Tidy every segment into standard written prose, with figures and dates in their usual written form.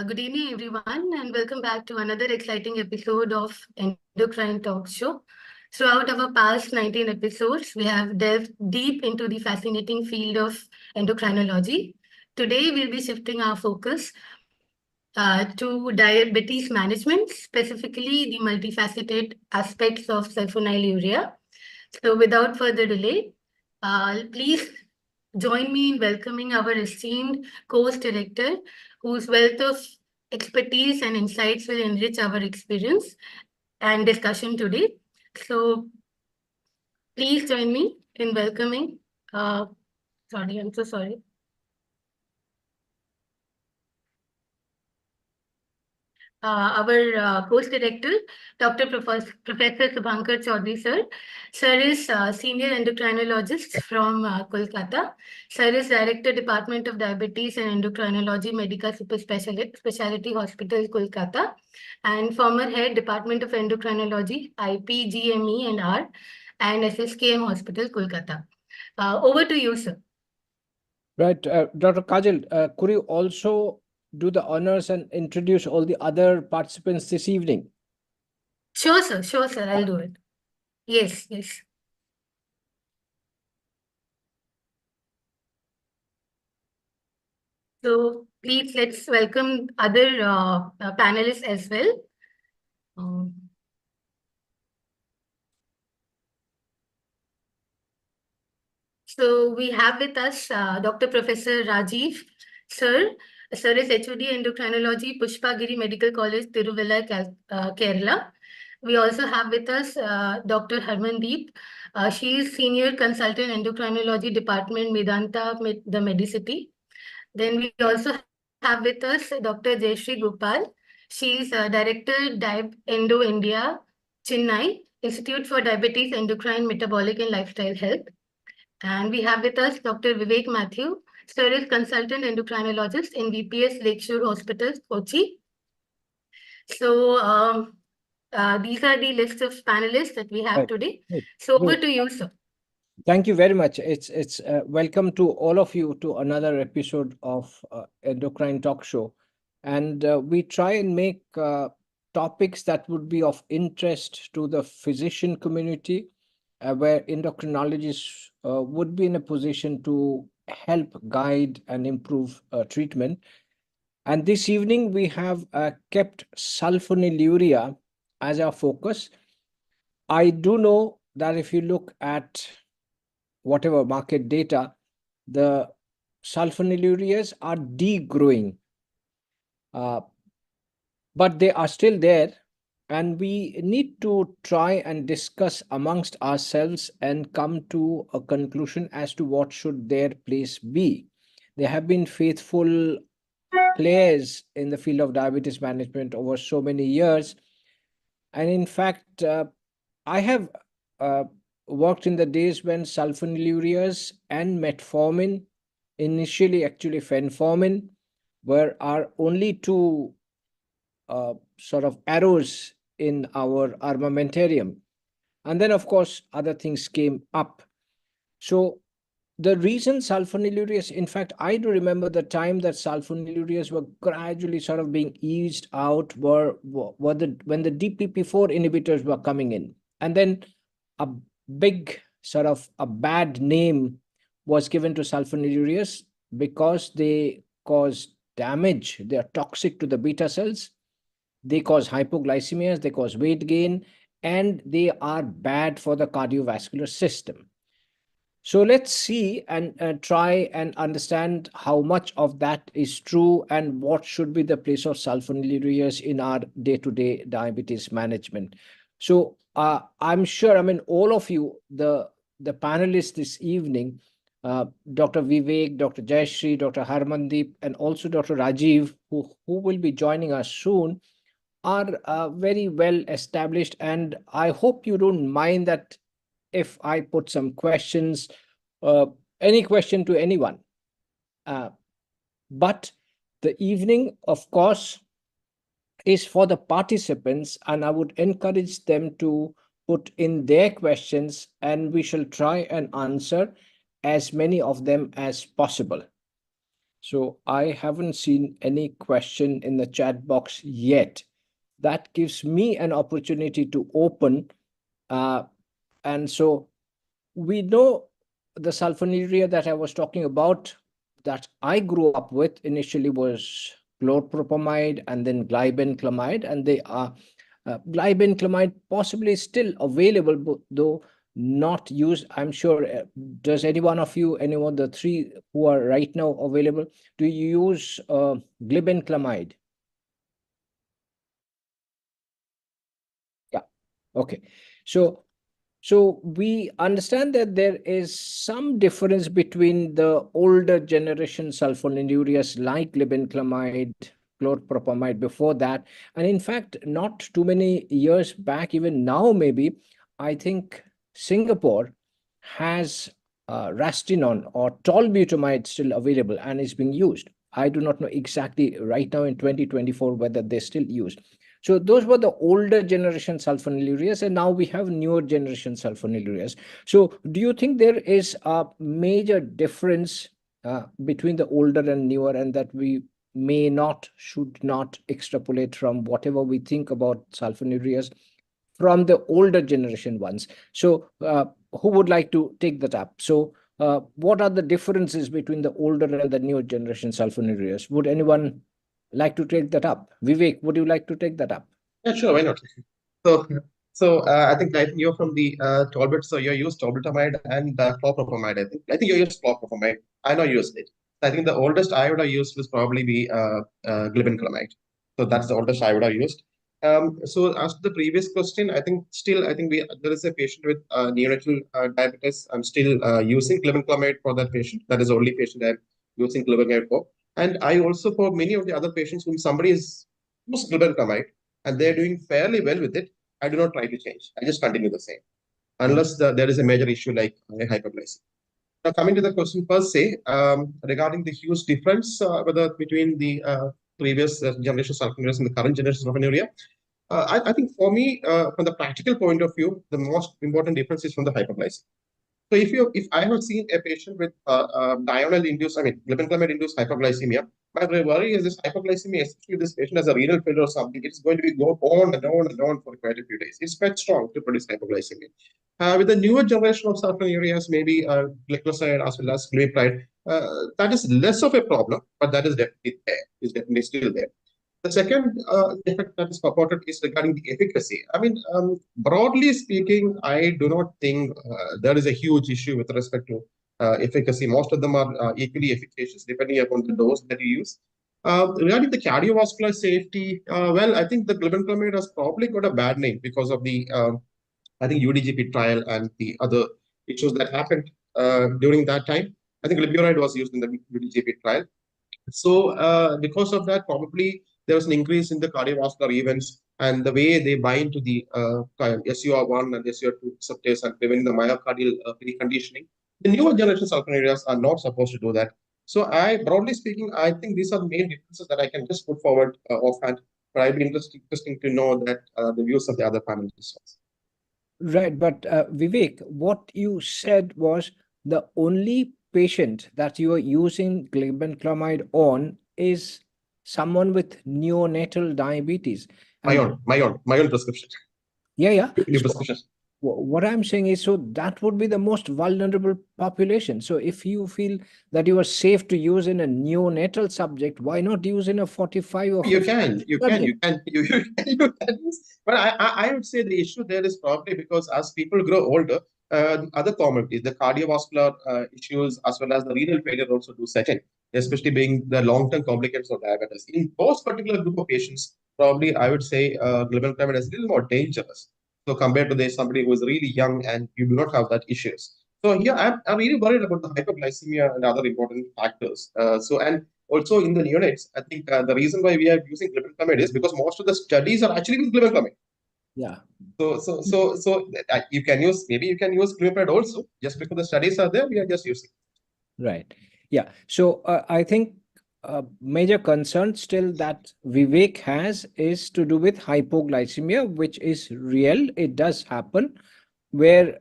Good evening, everyone, and welcome back to another exciting episode of Endocrine Talk Show. Throughout our past 19 episodes, we have delved deep into the fascinating field of endocrinology. Today, we'll be shifting our focus to diabetes management, specifically the multifaceted aspects of sulfonylurea. So, without further delay, please join me in welcoming our esteemed course director, whose wealth of expertise and insights will enrich our experience and discussion today. So please join me in welcoming, I'm so sorry. Our course director, Dr. Professor Subhankar Chaudhary, sir. Sir is senior endocrinologist from Kolkata. Sir is director, Department of Diabetes and Endocrinology, Medical Super Specialty Hospital, Kolkata, and former head, Department of Endocrinology, IP, GME, and R, and SSKM Hospital, Kolkata. Over to you, sir. Right. Dr. Kajal, could you also do the honors and introduce all the other participants this evening? Sure, sir. Sure, sir. I'll do it. Yes, yes. So please let's welcome other panelists as well. So we have with us Dr. Professor Rajiv, sir. Sir is HOD Endocrinology, Pushpagiri Medical College, Tiruvalla, Kerala. We also have with us Dr. Harmandeep. She is Senior Consultant Endocrinology Department, Medanta, the Medicity. Then we also have with us Dr. Jayashree Gopal. She is Director, Endo India, Chennai, Institute for Diabetes, Endocrine, Metabolic and Lifestyle Health. And we have with us Dr. Vivek Matthew, Sir is Consultant Endocrinologist in VPS Lakeshore Hospital, Kochi. So these are the list of panelists that we have today. So over to you, sir. Thank you very much. It's welcome to all of you to another episode of Endocrine Talk Show. And we try and make topics that would be of interest to the physician community, where endocrinologists would be in a position to help guide and improve treatment. And this evening, we have kept sulfonylurea as our focus. I do know that if you look at whatever market data, the sulfonylureas are degrowing, but they are still there. And we need to try and discuss amongst ourselves and come to a conclusion as to what should their place be. They have been faithful players in the field of diabetes management over so many years. And in fact, I have worked in the days when sulfonylureas and metformin, initially actually fenformin, were our only two sort of arrows in our armamentarium. And then, of course, other things came up. So the reason sulfonylureas, in fact, I do remember the time that sulfonylureas were gradually sort of being eased out when the DPP4 inhibitors were coming in. And then a big sort of a bad name was given to sulfonylureas because they cause damage. They are toxic to the beta cells. They cause hypoglycemias, they cause weight gain, and they are bad for the cardiovascular system. So let's see and try and understand how much of that is true and what should be the place of sulfonylureas in our day-to-day diabetes management. So I'm sure, all of you, the panelists this evening, Dr. Vivek, Dr. Jayashree, Dr. Harmandeep, and also Dr. Rajiv, who will be joining us soon, are very well established. And I hope you don't mind that if I put some questions, any question to anyone. But the evening, of course, is for the participants, and I would encourage them to put in their questions, and we shall try and answer as many of them as possible. So I haven't seen any question in the chat box yet. That gives me an opportunity to open. And so we know the sulfonylurea that I was talking about that I grew up with initially was chlorpropamide and then glibenclamide, and they are glibenclamide possibly still available, though not used. I'm sure. Does any one of you, any of the three who are right now available, do you use glibenclamide? Yeah. Okay. So we understand that there is some difference between the older generation sulfonylureas like glibenclamide, chlorpropamide before that. And in fact, not too many years back, even now maybe, I think Singapore has rastinon or tolbutamide still available and is being used. I do not know exactly right now in 2024 whether they're still used. So those were the older generation sulfonylureas, and now we have newer generation sulfonylureas. So do you think there is a major difference between the older and newer, and that we may not, should not extrapolate from whatever we think about sulfonylureas from the older generation ones? So who would like to take that up? So what are the differences between the older and the newer generation sulfonylureas? Would anyone like to take that up? Vivek, would you like to take that up? Yeah, sure, why not? So, so I think you're from the Talbot, so you use tolbutamide and chlorpropamide. I think you used chlorpropamide. I know you used it. I think the oldest I would have used was probably be glibenclamide. So that's the oldest I would have used. So as to the previous question, I think we there is a patient with neonatal diabetes. I'm still using glibenclamide for that patient. That is the only patient I'm using glibenclamide for. And I also, for many of the other patients whom somebody is used glibenclamide and they're doing fairly well with it, I do not try to change. I just continue the same unless there is a major issue like hyperglycemia. Now, coming to the question per se, regarding the huge difference whether between the previous generation sulfonylureas and the current generation sulfonylurea, I think for me, from the practical point of view, the most important difference is from the hyperglycemia. So if I have seen a patient with diurnal induced, I mean glibenclamide induced hyperglycemia, my worry is this hyperglycemia, especially if this patient has a renal failure or something, it's going to be go on and on and on for quite a few days. It's quite strong to produce hyperglycemia. With the newer generation of sulfonylureas, maybe glycoside as well as glimepiride, that is less of a problem, but that is definitely there. Is definitely still there. The second effect that is purported is regarding the efficacy. I mean, broadly speaking, I do not think there is a huge issue with respect to efficacy. Most of them are equally efficacious depending upon the dose that you use. Regarding the cardiovascular safety, well, I think the glibenclamide has probably got a bad name because of the, I think, UDGP trial and the other issues that happened during that time. I think glimepiride was used in the UDGP trial. So because of that, probably there was an increase in the cardiovascular events and the way they bind to the SUR1 and SUR2 receptors and preventing the myocardial preconditioning. The newer generation sulfonylureas are not supposed to do that. So broadly speaking, I think these are the main differences that I can just put forward offhand. But I'd be interesting to know that the views of the other panelists. Right, but Vivek, what you said was the only patient that you are using glibenclamide on is someone with neonatal diabetes. My And own prescription. yeah. New So prescription. what I'm saying is, so that would be the most vulnerable population. So if you feel that you are safe to use in a neonatal subject, why not use in a 45 or 50 subject? You can use. But I would say the issue there is probably because as people grow older, other comorbidities, the cardiovascular issues as well as the renal failure also do set in, especially being the long-term complications of diabetes. In those particular group of patients, probably I would say glibenclamide is a little more dangerous. So compared to somebody who is really young and you do not have that issues. So here I'm really worried about the hyperglycemia and other important factors. And also in the neonates, I think the reason why we are using glibenclamide is because most of the studies are actually with glibenclamide. Yeah. So you can use, maybe you can use glibenclamide also, just because the studies are there, we are just using. Right. Yeah. So I think a major concern still that Vivek has is to do with hypoglycemia, which is real. It does happen where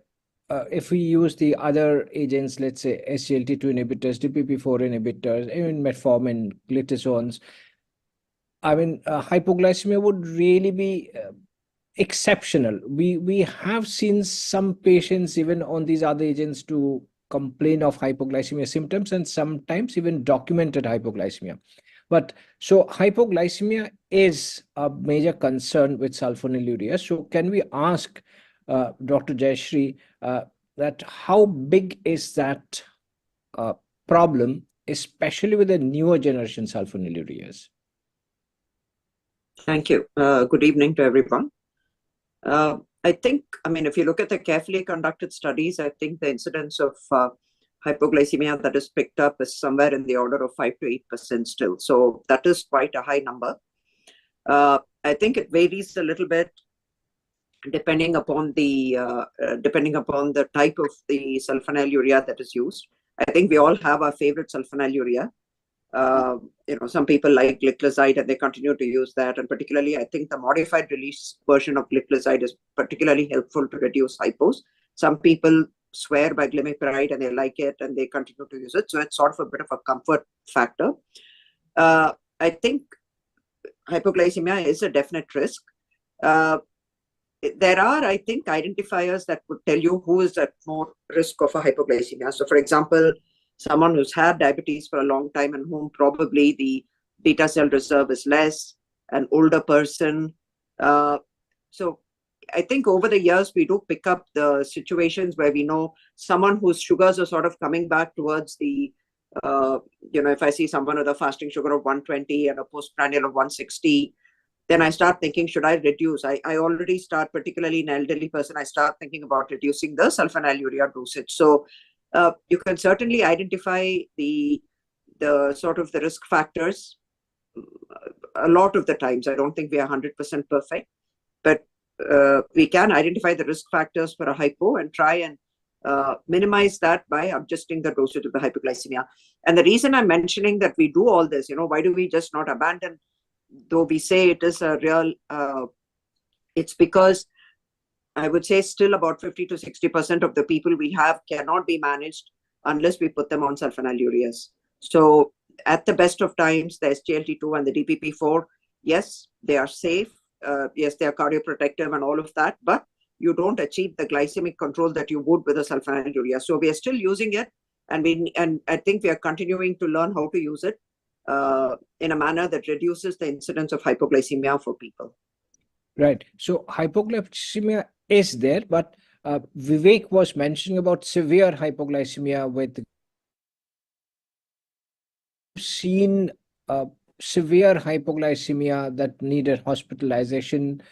if we use the other agents, let's say SGLT2 inhibitors, DPP4 inhibitors, even metformin, glitazones, I mean, hypoglycemia would really be exceptional. We have seen some patients even on these other agents to complain of hypoglycemia symptoms and sometimes even documented hypoglycemia. But so hypoglycemia is a major concern with sulfonylurea. So can we ask Dr. Jayashree that how big is that uh, problem, especially with the newer generation sulfonylureas? Thank you. Good evening to everyone. I think, I mean, if you look at the carefully conducted studies, I think the incidence of hypoglycemia that is picked up is somewhere in the order of 5 to 8% still. So that is quite a high number. I think it varies a little bit depending upon the type of the sulfonylurea that is used. I think we all have our favorite sulfonylurea. Some people like gliclazide and they continue to use that. And particularly, I think the modified release version of gliclazide is particularly helpful to reduce hypos. Some people swear by glimepiride and they like it and they continue to use it. So it's sort of a bit of a comfort factor. I think hypoglycemia is a definite risk. There are, I think, identifiers that would tell you who is at more risk of a hypoglycemia. So, for example, someone who's had diabetes for a long time and whom probably the beta cell reserve is less, an older person. So I think over the years, we do pick up the situations where we know someone whose sugars are sort of coming back towards the, if I see someone with a fasting sugar of 120 and a postprandial of 160, then I start thinking, should I reduce? I already start, particularly in an elderly person, I start thinking about reducing the sulfonylurea dosage. So you can certainly identify the sort of the risk factors a lot of the times. I don't think we are 100% perfect, but we can identify the risk factors for a hypo and try and minimize that by adjusting the dosage of the hypoglycemia. And the reason I'm mentioning that we do all this, why do we just not abandon, though we say it is a real, it's because I would say still about 50 to 60% of the people we have cannot be managed unless we put them on sulfonylureas. So at the best of times, the SGLT2 and the DPP4, yes, they are safe. Yes, they are cardioprotective and all of that, but you don't achieve the glycemic control that you would with a sulfonylurea. So we are still using it, and I think we are continuing to learn how to use it in a manner that reduces the incidence of hypoglycemia for people. Right. So hypoglycemia is there, but Vivek was mentioning about severe hypoglycemia with seen severe hypoglycemia that needed hospitalization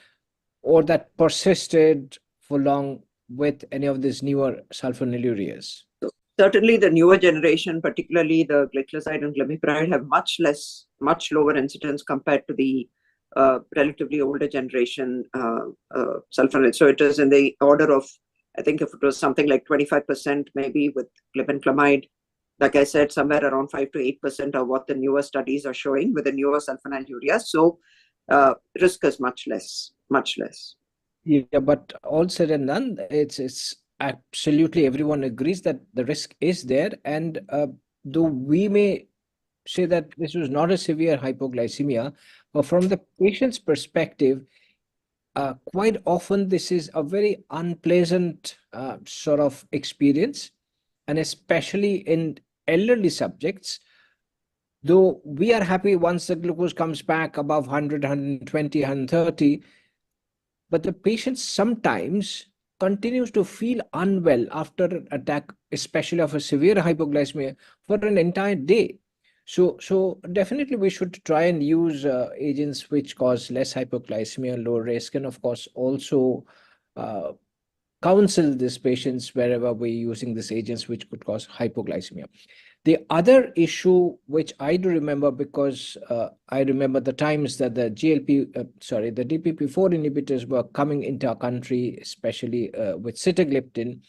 or that persisted for long with any of these newer sulfonylureas? Certainly the newer generation, particularly the gliclazide and glimepiride, have much lower incidence compared to the relatively older generation sulfonamide. So it is in the order of, I think if it was something like 25% maybe with glibenclamide, like I said, somewhere around 5 to 8% of what the newer studies are showing with the newer sulfonylurea. So risk is much less. Yeah, but all said and done, it's absolutely everyone agrees that the risk is there. And though we may say that this was not a severe hypoglycemia, but from the patient's perspective, quite often this is a very unpleasant sort of experience, and especially in elderly subjects. Though we are happy once the glucose comes back above 100, 120, 130, but the patient sometimes continues to feel unwell after an attack, especially of a severe hypoglycemia, for an entire day. So definitely we should try and use agents which cause less hypoglycemia, low risk, and of course also counsel these patients wherever we're using these agents which could cause hypoglycemia. The other issue which I do remember, because I remember the times that the the DPP4 inhibitors were coming into our country, especially with sitagliptin.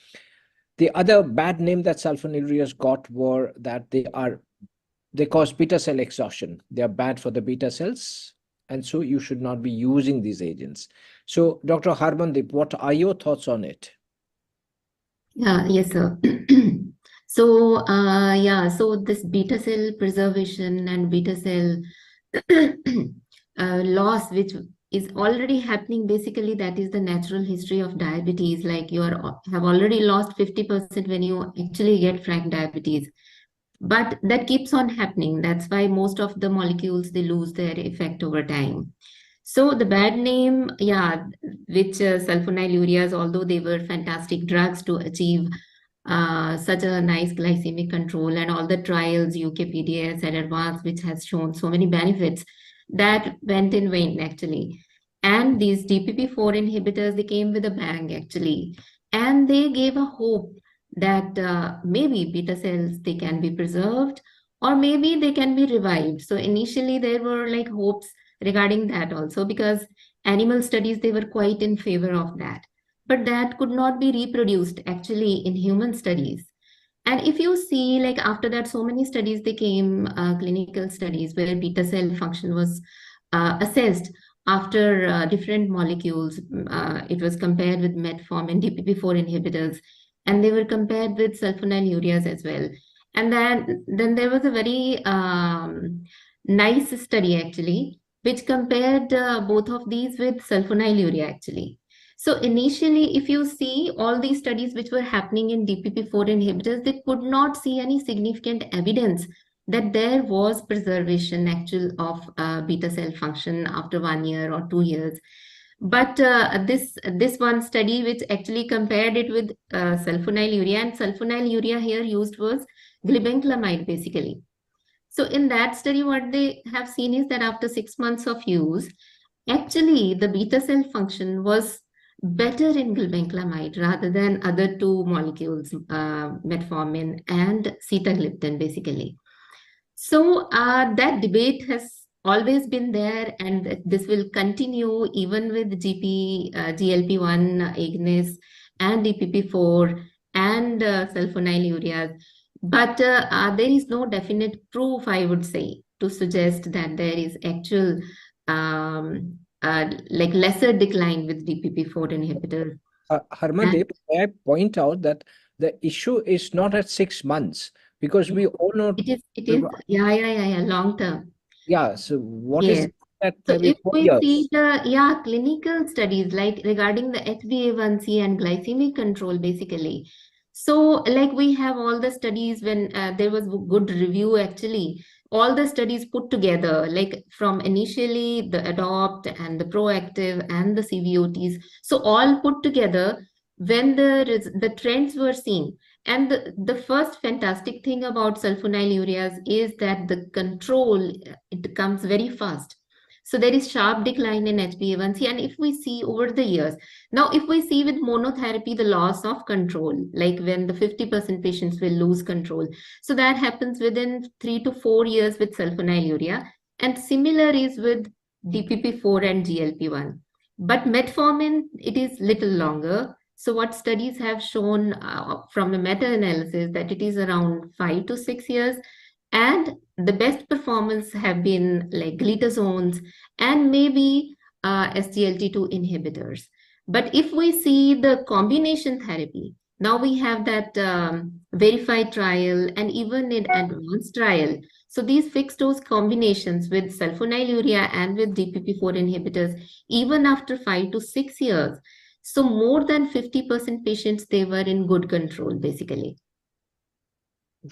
The other bad name that sulfonylureas got were that they cause beta cell exhaustion. They are bad for the beta cells, and so you should not be using these agents. So, Dr. Harmandeep, what are your thoughts on it? Yes, sir. So this beta cell preservation and beta cell loss, which is already happening, basically, that is the natural history of diabetes. Like have already lost 50% when you actually get frank diabetes. But that keeps on happening. That's why most of the molecules, they lose their effect over time. So the bad name, yeah, which sulfonylureas, although they were fantastic drugs to achieve such a nice glycemic control, and all the trials, UKPDS and advanced, which has shown so many benefits, that went in vain actually. And these DPP-4 inhibitors, they came with a bang actually, and they gave a hope that maybe beta cells, they can be preserved, or maybe they can be revived. So initially there were like hopes regarding that also, because animal studies, they were quite in favor of that, but that could not be reproduced actually in human studies. And if you see, like after that, so many studies, they came, clinical studies where beta cell function was assessed after different molecules. It was compared with metformin, DPP-4 inhibitors, and they were compared with sulfonylureas as well. And then there was a very nice study actually, which compared both of these with sulfonylurea actually. So initially, if you see all these studies which were happening in DPP-4 inhibitors, they could not see any significant evidence that there was preservation actual of beta cell function after 1 year or 2 years. But this one study which actually compared it with sulfonylurea, and sulfonylurea here used was glibenclamide basically. So in that study, what they have seen is that after 6 months of use, actually the beta cell function was better in glibenclamide rather than other two molecules, metformin and sitagliptin basically. So that debate has always been there, and this will continue even with GLP-1 agonists and DPP-4 and sulfonylureas. But there is no definite proof, I would say, to suggest that there is actual like lesser decline with DPP-4 inhibitors. Harmandeep, may I point out that the issue is not at 6 months, because we all know. It is, yeah, long term. Yeah, so what is Yes. that So maybe if 4 we see years? the clinical studies like regarding the HbA1c and glycemic control basically. So like we have all the studies when there was good review actually, all the studies put together, like from initially the adopt and the proactive and the CVOTs. So all put together when the trends were seen. And the first fantastic thing about sulfonylureas is that the control, it comes very fast. So there is sharp decline in HbA1c. And if we see over the years, now if we see with monotherapy, the loss of control, like when the 50% patients will lose control. So that happens within 3 to 4 years with sulfonylurea. And similar is with DPP-4 and GLP-1. But metformin, it is little longer. So what studies have shown from a meta-analysis that it is around 5 to 6 years, and the best performance have been like glitazones and maybe SGLT2 inhibitors. But if we see the combination therapy, now we have that verified trial and even in advanced trial. So these fixed dose combinations with sulfonylurea and with DPP-4 inhibitors, even after 5 to 6 years, so more than 50% patients, they were in good control, basically.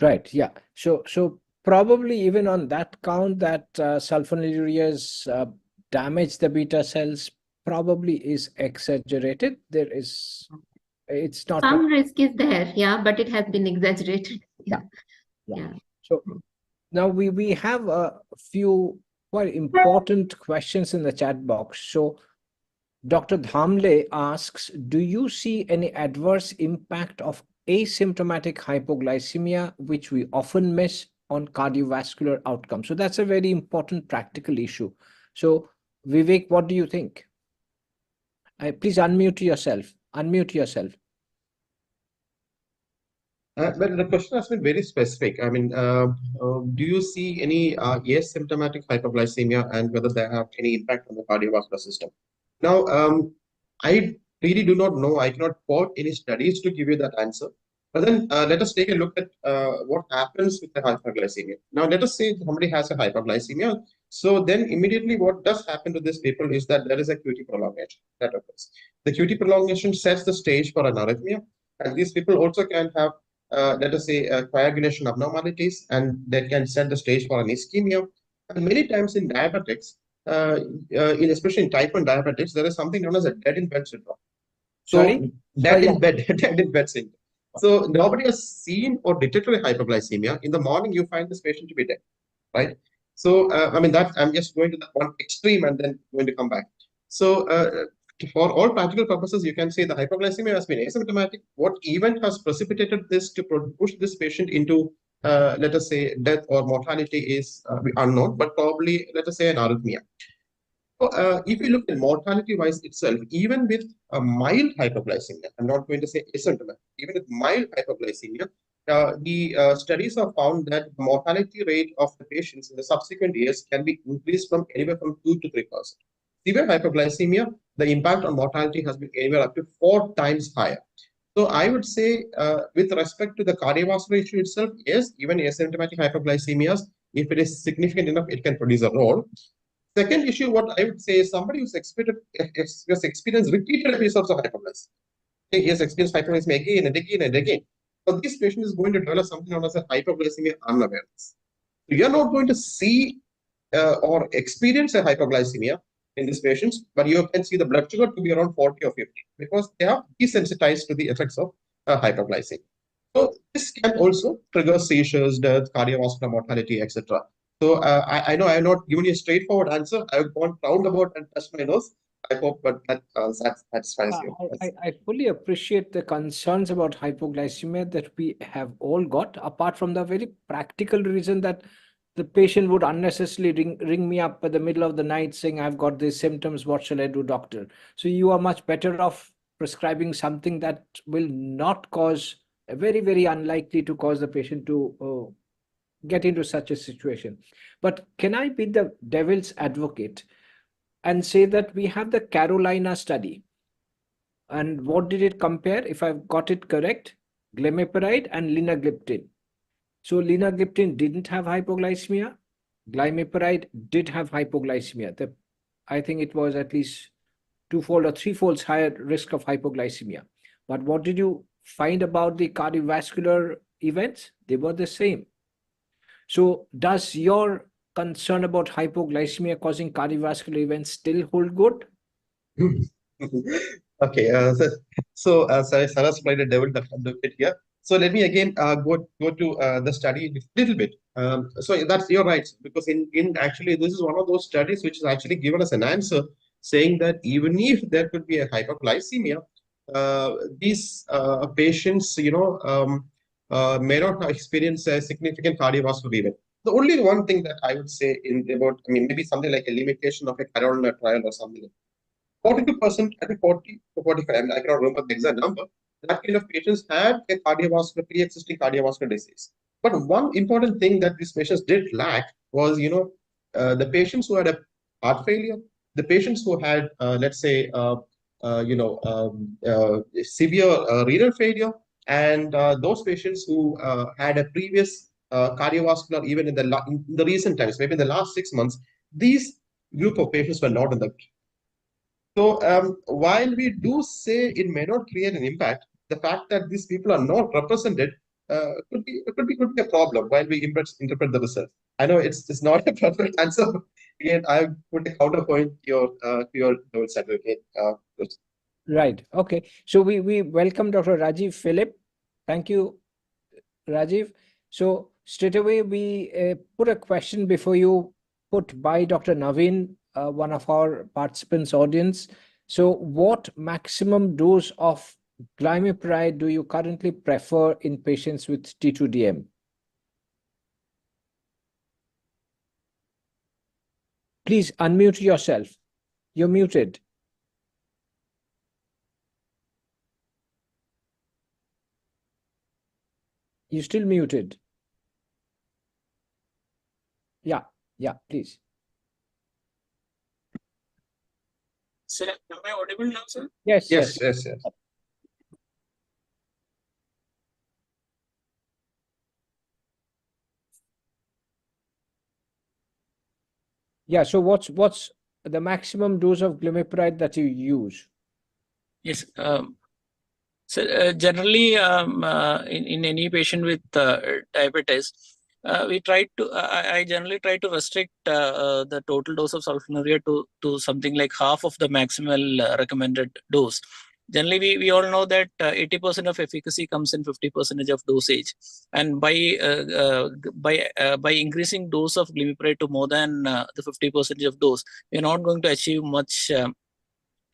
Right, yeah. So probably even on that count, that sulfonylureas damage the beta cells probably is exaggerated. It's not. Some risk is there, yeah, but it has been exaggerated. Yeah. Yeah. So now we have a few quite important questions in the chat box. So Dr. Dhamle asks, do you see any adverse impact of asymptomatic hypoglycemia, which we often miss, on cardiovascular outcomes? So that's a very important practical issue. So Vivek, what do you think? Please unmute yourself. Unmute yourself. But the question has been very specific. I mean, do you see any asymptomatic hypoglycemia and whether they have any impact on the cardiovascular system? Now, I really do not know. I cannot quote any studies to give you that answer. But then let us take a look at what happens with the hyperglycemia. Now, let us say somebody has a hyperglycemia. So then immediately what does happen to these people is that there is a QT prolongation that occurs. The QT prolongation sets the stage for an arrhythmia. And these people also can have, let us say, coagulation abnormalities, and they can set the stage for an ischemia. And many times in diabetics, especially in type 1 diabetics, there is something known as a dead in bed syndrome. So Sorry? dead Yeah. in bed, dead in bed syndrome. So nobody has seen or detected hypoglycemia. In the morning, you find this patient to be dead, right? So I mean that I'm just going to the one extreme and then going to come back. So for all practical purposes, you can say the hypoglycemia has been asymptomatic. What event has precipitated this to push this patient into, let us say, death or mortality is unknown, but probably let us say an arrhythmia. So, if you look at mortality-wise itself, even with a mild hypoglycemia, I'm not going to say asymptomatic, even with mild hypoglycemia, the studies have found that the mortality rate of the patients in the subsequent years can be increased from anywhere from 2 to 3%. Severe hypoglycemia, the impact on mortality has been anywhere up to 4 times higher. So I would say, with respect to the cardiovascular issue itself, yes, even asymptomatic hypoglycemias, if it is significant enough, it can produce a role. Second issue, what I would say is somebody who's experienced repeated episodes of hypoglycemia. He has experienced hypoglycemia again and again and again. So this patient is going to develop something known as a hypoglycemia unawareness. So you're not going to see or experience a hypoglycemia in these patients, but you can see the blood sugar to be around 40 or 50 because they are desensitized to the effects of hypoglycemia. So this can also trigger seizures, death, cardiovascular mortality, etc. So I know I have not given you a straightforward answer. I've gone roundabout and touched my nose. I hope that satisfies you. I fully appreciate the concerns about hypoglycemia that we have all got, apart from the very practical reason that the patient would unnecessarily ring me up at the middle of the night saying, I've got these symptoms, what shall I do, doctor? So you are much better off prescribing something that will not cause, very unlikely to cause the patient to get into such a situation. But can I be the devil's advocate and say that we have the Carolina study? And what did it compare? If I've got it correct, glimepiride and linagliptin. So linagliptin didn't have hypoglycemia. Glimepiride did have hypoglycemia. I think it was at least twofold or threefold higher risk of hypoglycemia. But what did you find about the cardiovascular events? They were the same. So does your concern about hypoglycemia causing cardiovascular events still hold good? Okay, sorry, Sarah's played a devil advocate here. So let me again go to the study a little bit. So that's you're right, because in actually this is one of those studies which has actually given us an answer saying that even if there could be a hypoglycemia, these patients, may not experience a significant cardiovascular event. The only one thing that I would say in about, I mean, maybe something like a limitation of a Carolina trial or something. 42%, I think 40 to 45, I mean, I cannot remember the exact number, that kind of patients had a cardiovascular, pre-existing cardiovascular disease. But one important thing that these patients did lack was, the patients who had a heart failure, the patients who had, let's say, severe renal failure, and those patients who had a previous cardiovascular, even in the recent times, maybe in the last 6 months, these group of patients were not in the. So while we do say it may not create an impact, the fact that these people are not represented could be a problem while we interpret the results. I know it's not a perfect answer. Again, I put a counterpoint to your notes advocate. Right. Okay. So we welcome Dr. Rajiv Philip. Thank you, Rajiv. So straight away we put a question before you put by Dr. Naveen, one of our participants audience. So what maximum dose of glimepiride do you currently prefer in patients with T2DM? Please unmute yourself. You're muted. You're still muted. Yeah, please. Sir, am I audible now, sir? Yes, Yes, yes, yes. Yeah, so what's the maximum dose of glimepiride that you use? Yes. So generally, in any patient with diabetes, I generally try to restrict the total dose of sulfonylurea to something like half of the maximal recommended dose. Generally, we all know that 80% of efficacy comes in 50% of dosage, and by increasing dose of glimepiride to more than the 50% of dose, we are not going to achieve much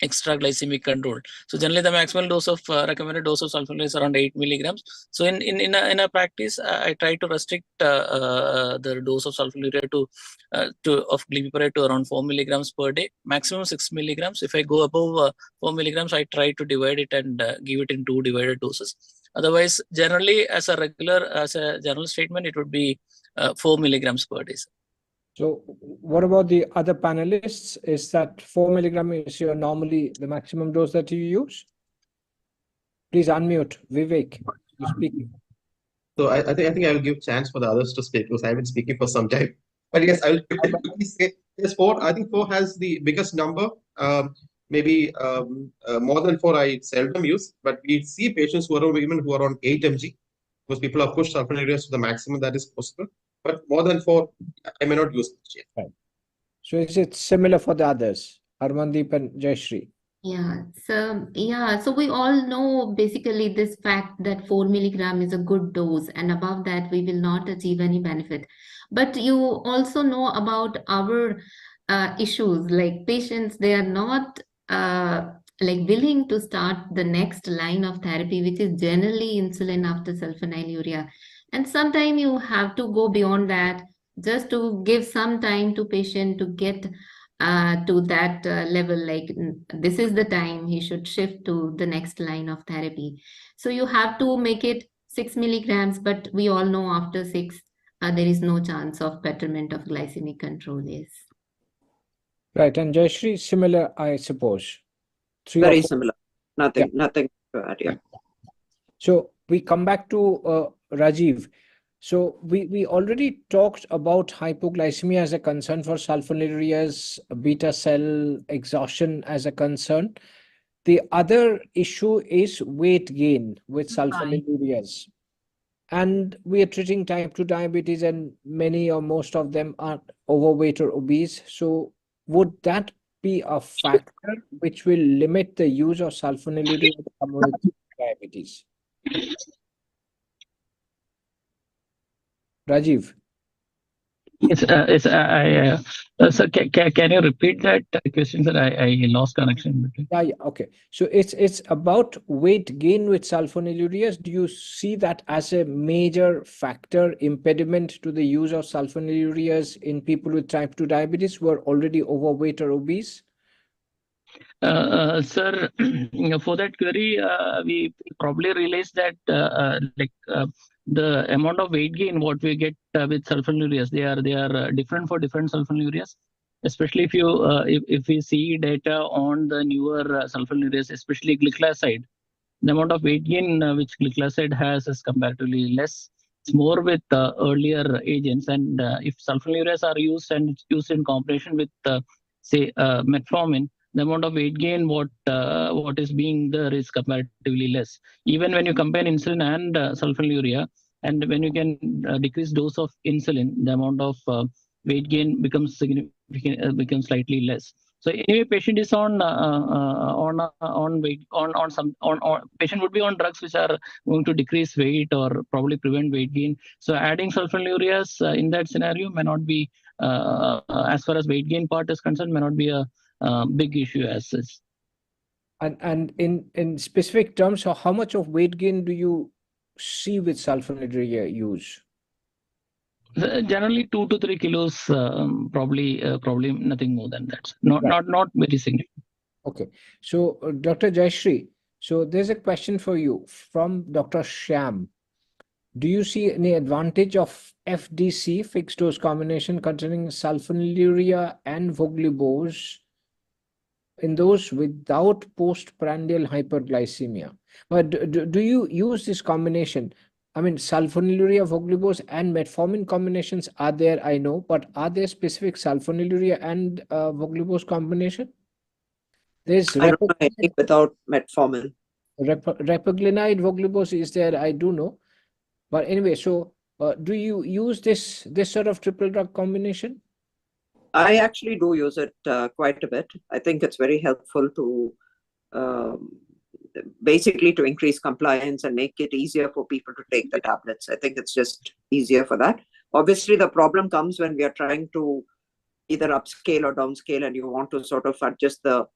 extra glycemic control. So generally the maximal dose of recommended dose of sulfonylurea is around 8 milligrams. So in a practice, I try to restrict the dose of sulfonylurea to of glimepiride to around 4 milligrams per day, maximum 6 milligrams. If I go above 4 milligrams, I try to divide it and give it in 2 divided doses. Otherwise, generally as a general statement, it would be 4 milligrams per day. So what about the other panelists? Is that 4 milligram is your normally the maximum dose that you use? Please unmute. Vivek, you're speaking. So I think I will give chance for the others to speak because I've been speaking for some time. But yes, I will quickly say yes, four. I think four has the biggest number. Maybe more than four I seldom use, but we see patients who are even who are on 8 mg because people have pushed sulfonylureas to the maximum that is possible. But more than four, I may not use it. Right. So is it similar for the others, Armandeep and Jayashree? So we all know basically this fact that 4 milligram is a good dose, and above that we will not achieve any benefit. But you also know about our issues, like patients, they are not like willing to start the next line of therapy, which is generally insulin after sulfonylurea. And sometimes you have to go beyond that just to give some time to patient to get to that level, like this is the time he should shift to the next line of therapy. So you have to make it 6 milligrams, but we all know after 6 there is no chance of betterment of glycemic control. Yes. Right, and Jayashree, similar, I suppose. 3 or Very 4. similar. Nothing to add. Yeah. So we come back to Rajiv. So we already talked about hypoglycemia as a concern for sulfonylureas, beta cell exhaustion as a concern. The other issue is weight gain with sulfonylureas. And we are treating type 2 diabetes, and many or most of them are overweight or obese. So would that be a factor which will limit the use of sulfonylurea in someone with diabetes? Rajiv. Yes, so can you repeat that question, sir? I lost connection between. Yeah, okay. So it's about weight gain with sulfonylureas. Do you see that as a major factor, impediment to the use of sulfonylureas in people with type 2 diabetes who are already overweight or obese? Sir, for that query, we probably realize that the amount of weight gain what we get with sulfonylureas, they are different for different sulfonylureas. Especially if we see data on the newer sulfonylureas, especially glycoside, the amount of weight gain which glycoside has is comparatively less. It's more with earlier agents, and if sulfonylureas are used and it's used in combination with say metformin, the amount of weight gain what is being there is comparatively less. Even when you compare insulin and sulfonylurea, and when you can decrease dose of insulin, the amount of weight gain becomes significant, becomes slightly less. So anyway, patient is on weight on patient would be on drugs which are going to decrease weight or probably prevent weight gain. So adding sulfonylureas in that scenario may not be as far as weight gain part is concerned, may not be a big issue as such. And in specific terms, so how much of weight gain do you see with sulfonylurea use? Generally 2 to 3 kilos, probably nothing more than that. Not very significant. Okay, so Dr. Jayashree, so there's a question for you from Dr. Shyam. Do you see any advantage of FDC, fixed dose combination, containing sulfonylurea and voglibose in those without postprandial hyperglycemia. But do you use this combination? I mean, sulfonylurea, voglibose, and metformin combinations are there, I know, but are there specific sulfonylurea and voglibose combination? There's I don't know anything without metformin. repaglinide, voglibose is there, I do know. But anyway, so do you use this sort of triple drug combination? I actually do use it quite a bit. I think it's very helpful to basically to increase compliance and make it easier for people to take the tablets. I think it's just easier for that. Obviously, the problem comes when we are trying to either upscale or downscale, and you want to sort of adjust the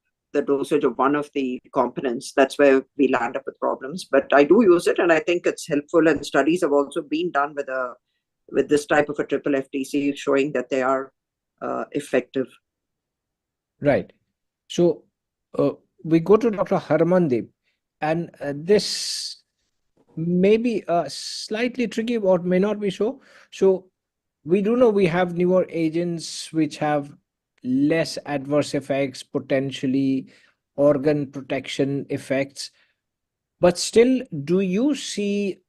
dosage of one of the components. That's where we land up with problems. But I do use it, and I think it's helpful. And studies have also been done with this type of a triple FTC, showing that they are effective. Right. So we go to Dr. Harmandeep, and this may be slightly tricky or may not be so. So we do know we have newer agents which have less adverse effects, potentially organ protection effects. But still, do you see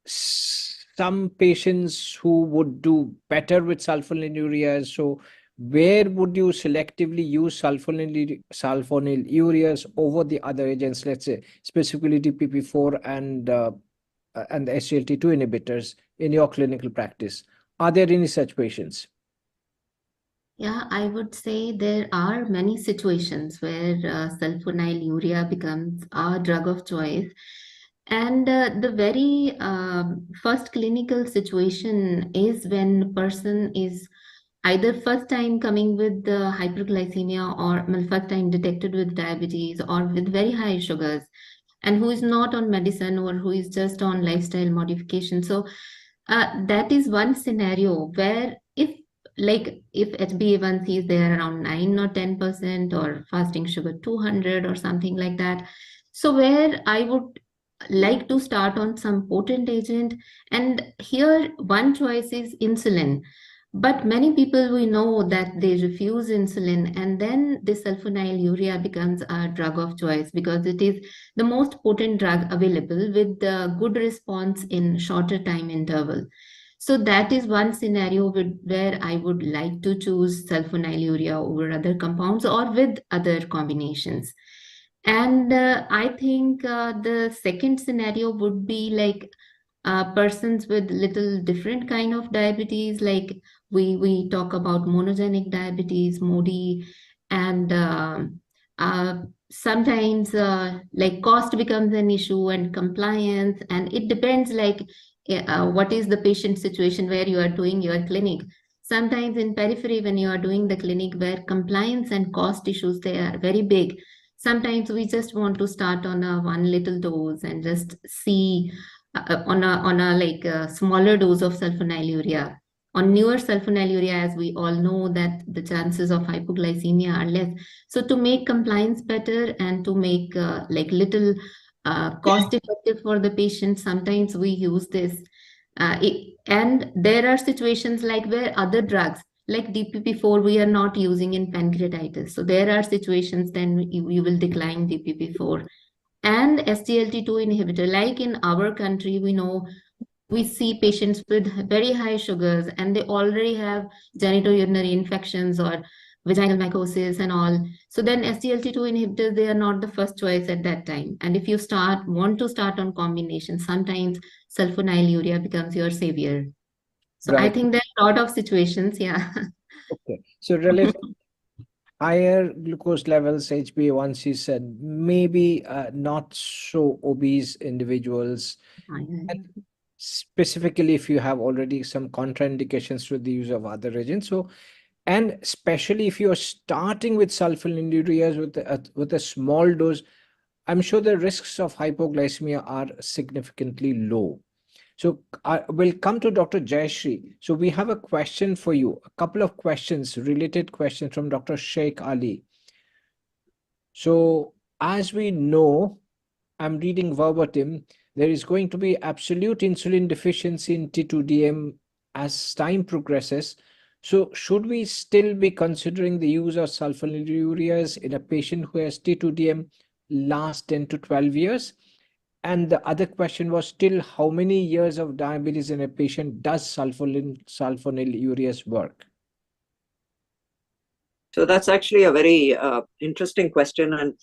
some patients who would do better with sulfonylureas? So where would you selectively use sulfonylureas over the other agents, let's say specifically DPP4 and the SGLT2 inhibitors in your clinical practice? Are there any such patients? Yeah, I would say there are many situations where sulfonylurea becomes a drug of choice. And the very first clinical situation is when person is either first time coming with the hyperglycemia or well, first time detected with diabetes or with very high sugars, and who is not on medicine or who is just on lifestyle modification. So that is one scenario where if HbA1c is there around 9 or 10% or fasting sugar 200 or something like that. So where I would like to start on some potent agent, and here one choice is insulin. But many people, we know that they refuse insulin, and then the sulfonylurea becomes a drug of choice because it is the most potent drug available with the good response in shorter time interval. So that is one scenario where I would like to choose sulfonylurea over other compounds or with other combinations. And I think the second scenario would be like persons with little different kind of diabetes, like we talk about monogenic diabetes, MODY, and sometimes like cost becomes an issue and compliance, and it depends like what is the patient situation where you are doing your clinic. Sometimes in periphery, when you are doing the clinic where compliance and cost issues, they are very big. Sometimes we just want to start on a one little dose and just see on a like a smaller dose of sulfonylurea. On newer sulfonylurea, as we all know, that the chances of hypoglycemia are less. So to make compliance better and to make like little cost effective for the patient, sometimes we use this. And there are situations like where other drugs like DPP4 we are not using in pancreatitis. So there are situations then we will decline DPP4. And SGLT2 inhibitor, like in our country, we know we see patients with very high sugars and they already have genitourinary infections or vaginal mycosis and all. So then SGLT2 inhibitors, they are not the first choice at that time. And if you want to start on combination, sometimes sulfonylurea becomes your savior. So I Right. think there are a lot of situations, yeah. Okay. So relative higher glucose levels, HbA1c said, maybe not so obese individuals. And specifically if you have already some contraindications to the use of other agents. So, and especially if you're starting with sulfonylureas with a small dose, I'm sure the risks of hypoglycemia are significantly low. So I will come to Dr. Jayashree. So we have a question for you, a couple of questions, related questions from Dr. Sheikh Ali. So as we know, I'm reading verbatim, there is going to be absolute insulin deficiency in T2DM as time progresses. So should we still be considering the use of sulfonylureas in a patient who has T2DM last 10 to 12 years? And the other question was still, how many years of diabetes in a patient does sulfonylureas work? So that's actually a very interesting question. And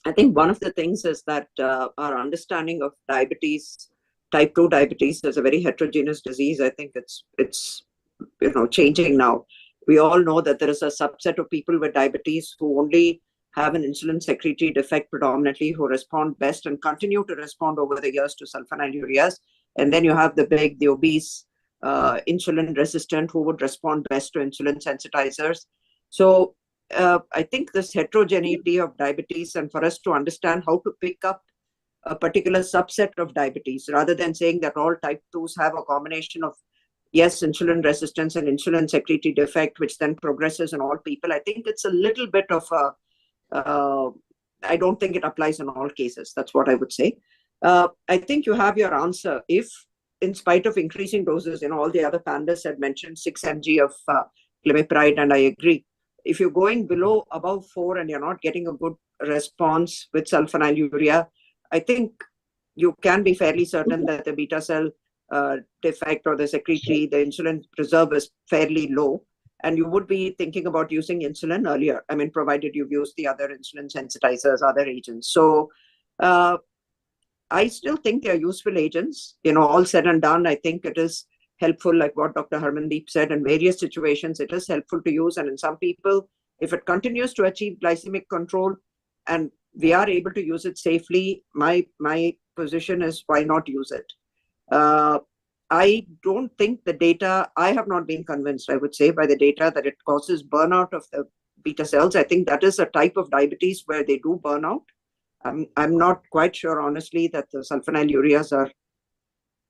I think one of the things is that our understanding of diabetes, type 2 diabetes, is a very heterogeneous disease. I think it's changing now. We all know that there is a subset of people with diabetes who only have an insulin secretory defect predominantly, who respond best and continue to respond over the years to sulfonylureas. And then you have the obese, insulin resistant, who would respond best to insulin sensitizers. So I think this heterogeneity of diabetes, and for us to understand how to pick up a particular subset of diabetes, rather than saying that all type 2s have a combination of, yes, insulin resistance and insulin secretory defect, which then progresses in all people. I think it's a little bit of I don't think it applies in all cases. That's what I would say. I think you have your answer. If, in spite of increasing doses, all the other panelists had mentioned 6 mg of glimepiride, and I agree. If you're going above 4 and you're not getting a good response with sulfonylurea, I think you can be fairly certain that the beta cell defect or the secretory, the insulin reserve is fairly low, and you would be thinking about using insulin earlier. I mean, provided you've used the other insulin sensitizers, other agents. So I still think they're useful agents. All said and done, I think it is helpful, like what Dr. Harmandeep said, in various situations, it is helpful to use. And in some people, if it continues to achieve glycemic control and we are able to use it safely, my position is, why not use it? I don't think the data, I have not been convinced, I would say, by the data that it causes burnout of the beta cells. I think that is a type of diabetes where they do burn out. I'm not quite sure, honestly, that the sulfonylureas are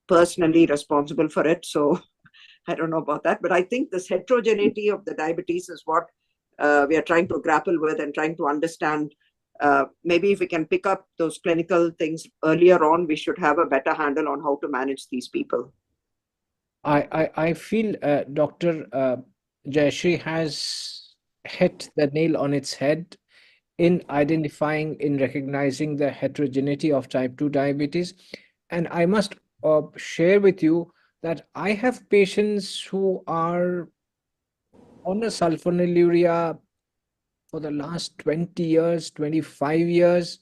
personally responsible for it. So I don't know about that. But I think this heterogeneity of the diabetes is what we are trying to grapple with and trying to understand. Maybe if we can pick up those clinical things earlier on, we should have a better handle on how to manage these people. I feel Dr. Jayashree has hit the nail on its head in identifying, in recognizing the heterogeneity of type 2 diabetes. And I must share with you that I have patients who are on a sulfonylurea for the last 20 years, 25 years,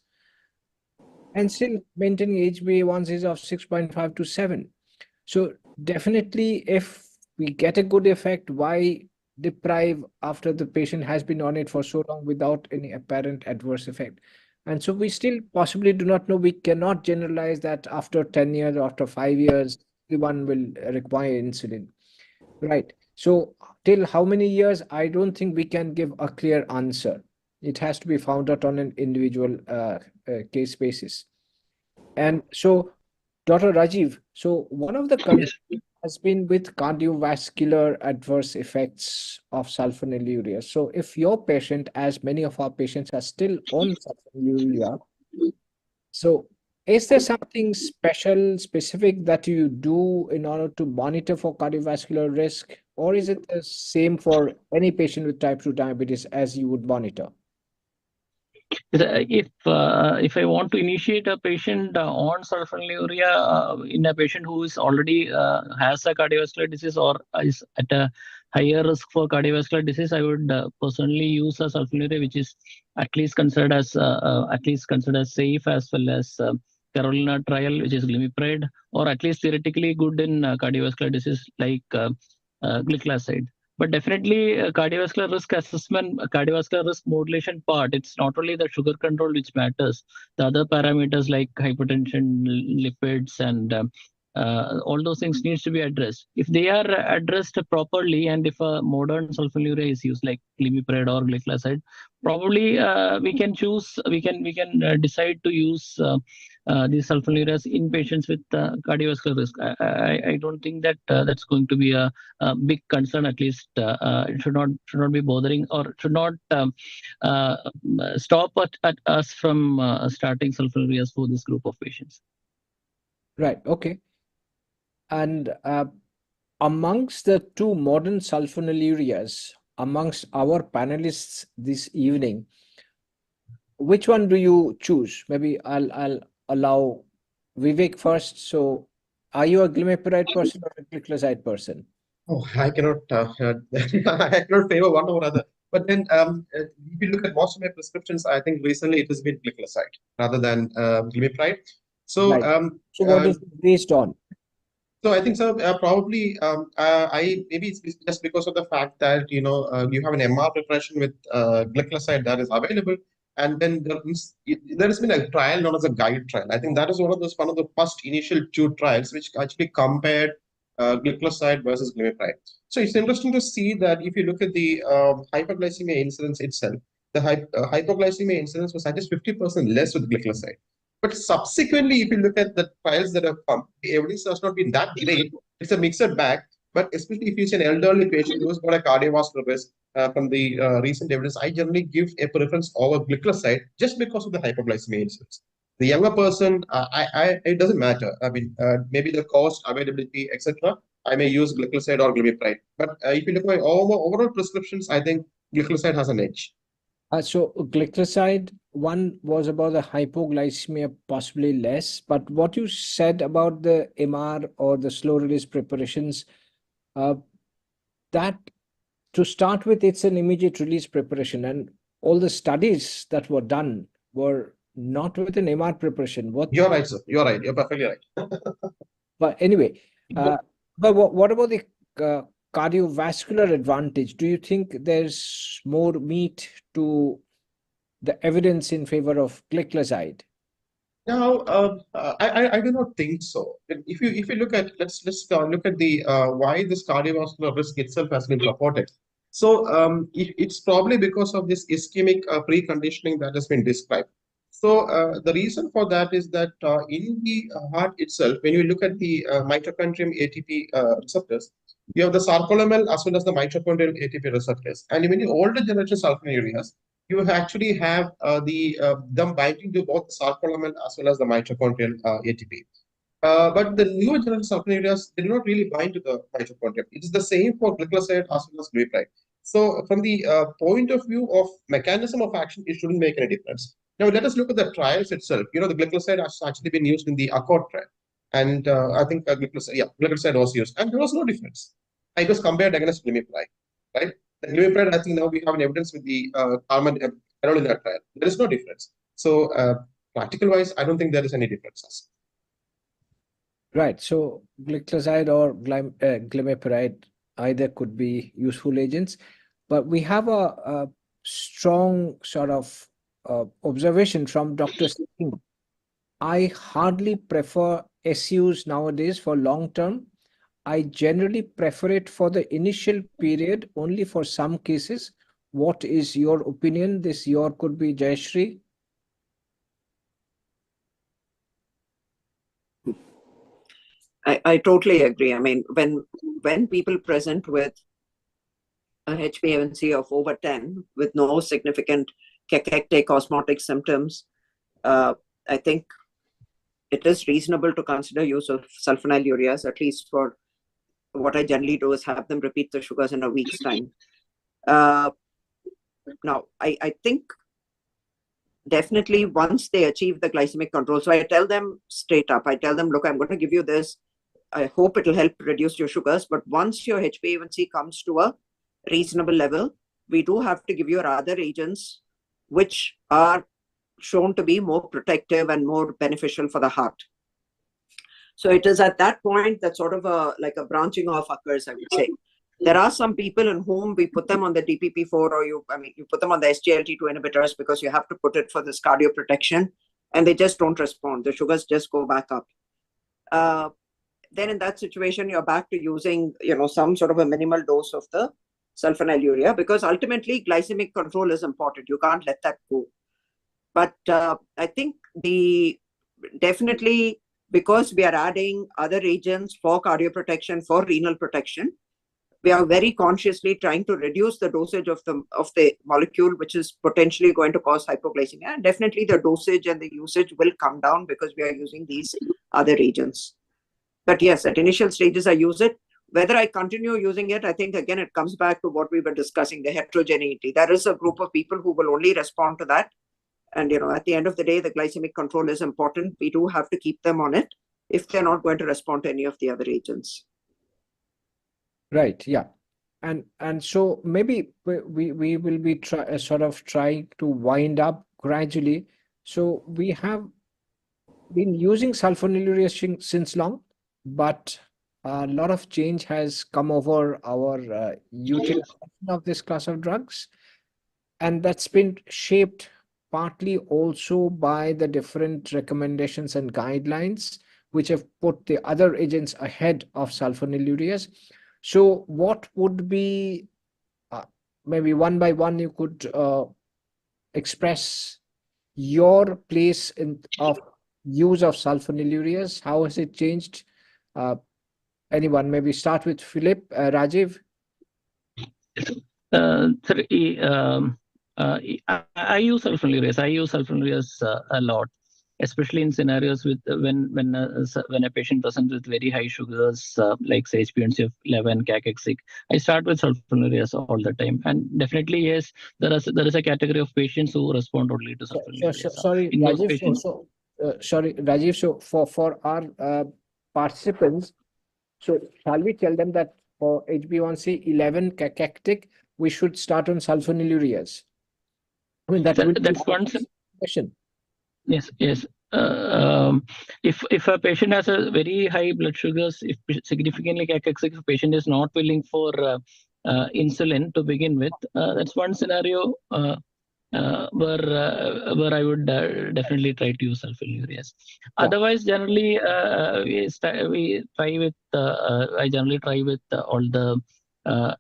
and still maintaining HbA1c of 6.5 to 7. So definitely, if we get a good effect, why deprive after the patient has been on it for so long without any apparent adverse effect? And so we still possibly do not know. We cannot generalize that after 10 years, after 5 years, everyone will require insulin. Right. So till how many years, I don't think we can give a clear answer. It has to be found out on an individual case basis. And so, Dr. Rajiv, so one of the concerns has been with cardiovascular adverse effects of sulfonylurea. So if your patient, as many of our patients are still on sulfonylurea, so is there something specific that you do in order to monitor for cardiovascular risk, or is it the same for any patient with type 2 diabetes as you would monitor? If I want to initiate a patient on sulfonylurea in a patient who is already has a cardiovascular disease or is at a higher risk for cardiovascular disease, I would personally use a sulfonylurea which is at least considered as safe, as well as Carolina trial, which is glimepiride, or at least theoretically good in cardiovascular disease like glycoside. But definitely cardiovascular risk assessment, cardiovascular risk modulation part, it's not only the sugar control which matters. The other parameters like hypertension, lipids, and all those things needs to be addressed. If they are addressed properly, and if a modern sulfonylurea is used like glimepiride or glycoside, probably we can decide to use these sulfonylureas in patients with cardiovascular risk. I don't think that that's going to be a big concern. At least it should not be bothering, or should not stop at us from starting sulfonylureas for this group of patients. Right. Okay. And amongst the two modern sulfonylureas, amongst our panelists this evening, which one do you choose? Maybe I'll allow Vivek first. So, are you a glimepiride person or a glycoside person? Oh, I cannot, I cannot favor one over other. But then, if you look at most of my prescriptions, I think recently it has been glycoside rather than glimepiride. So, Right. So, what is it based on? So I think so. Probably, I maybe it's just because of the fact that you have an MR preparation with glycoside that is available, and then there has been a trial known as a guide trial. I think that is one of the first initial two trials which actually compared glycoside versus glimepiride. So it's interesting to see that if you look at the hyperglycemia incidence itself, the hypoglycemia incidence was at least 50% less with glycoside. But subsequently, if you look at the trials that have come, the evidence has not been that great. It's a mixed bag. But especially if you see an elderly patient who's got a cardiovascular risk, from the recent evidence, I generally give a preference over glycoside just because of the hypoglycemia incidence. The younger person, it doesn't matter. I mean, maybe the cost, availability, etc. I may use glycoside or glimepiride. But if you look at my overall prescriptions, I think glycoside has an edge. So glycoside, one was about the hypoglycemia, possibly less. But what you said about the MR or the slow release preparations, that to start with, it's an immediate release preparation, and all the studies that were done were not with an MR preparation. You're right, sir. You're right. You're perfectly right. But anyway, but what about the cardiovascular advantage? Do you think there's more meat to the evidence in favor of glycoside? Now, I do not think so. If you look at let's look at the why this cardiovascular risk itself has been reported. So it's probably because of this ischemic preconditioning that has been described. So the reason for that is that in the heart itself, when you look at the mitochondrial ATP receptors, you have the sarcolemmal as well as the mitochondrial ATP receptors. And when you older generation sulfonylureas, you actually have them binding to both the sarcolemmal as well as the mitochondrial ATP. But the newer generation sulfonylureas, they do not really bind to the mitochondria. It is the same for glycoside as well as glyceride. So from the point of view of mechanism of action, it shouldn't make any difference. Now let us look at the trials itself. The glycoside has actually been used in the Accord trial. And I think glycoside was used. And there was no difference. It was compared against glimepiride, right? The glimepiride, I think now we have an evidence with the carolina trial. There is no difference. So practical-wise, I don't think there is any differences. Right. So glycoside or glimepiride either could be useful agents, but we have a strong sort of observation from Dr. Singh. I hardly prefer SUs nowadays for long term. I generally prefer it for the initial period only for some cases. What is your opinion? This your could be Jayashree. I totally agree. I mean, when people present with a HbA1c of over 10 with no significant cachectic osmotic symptoms, I think it is reasonable to consider use of sulfonylureas, at least for what I generally do is have them repeat the sugars in a week's time. Now, I think definitely once they achieve the glycemic control, so I tell them straight up, I tell them, look, I'm going to give you this. I hope it will help reduce your sugars. But once your HbA1c comes to a reasonable level, we do have to give you other agents which are shown to be more protective and more beneficial for the heart. So it is at that point that sort of like a branching off occurs, I would say. There are some people in whom we put them on the DPP-4 or you put them on the SGLT2 inhibitors because you have to put it for this cardio protection and they just don't respond. The sugars just go back up. Then in that situation, you're back to using, some sort of a minimal dose of the sulfonylurea because ultimately glycemic control is important. You can't let that go. But I think definitely because we are adding other agents for cardio protection, for renal protection, we are very consciously trying to reduce the dosage of the molecule, which is potentially going to cause hypoglycemia. And definitely the dosage and the usage will come down because we are using these other agents. But yes, at initial stages, I use it. Whether I continue using it, I think again it comes back to what we were discussing, the heterogeneity. There is a group of people who will only respond to that. And at the end of the day, the glycemic control is important. We do have to keep them on it if they're not going to respond to any of the other agents. Right, yeah. And so maybe we will be sort of trying to wind up gradually. So we have been using sulfonylurea since long, but a lot of change has come over our utilization of this class of drugs, and that's been shaped partly also by the different recommendations and guidelines which have put the other agents ahead of sulfonylureas. So what would be maybe one by one you could express your place of use of sulfonylureas? How has it changed? Anyone, maybe start with Philip, Rajiv. I use sulfonylureas. I use sulfonylureas a lot, especially in scenarios with when a patient presents with very high sugars, like say HbA1c of 11, cachexic. I start with sulfonylureas all the time, and definitely yes, there is a category of patients who respond only to sulfonylureas. Sorry, In those Rajiv. patients, Sorry, Rajiv. So for our participants, so shall we tell them that for HbA1c 11 cachexic, we should start on sulfonylureas? I mean, that's one question. Yes. If a patient has a very high blood sugars, if significantly cachexic, if patient is not willing for insulin to begin with, that's one scenario where I would definitely try to use sulfonylureas. Yeah. Otherwise, generally we try with I generally try with all the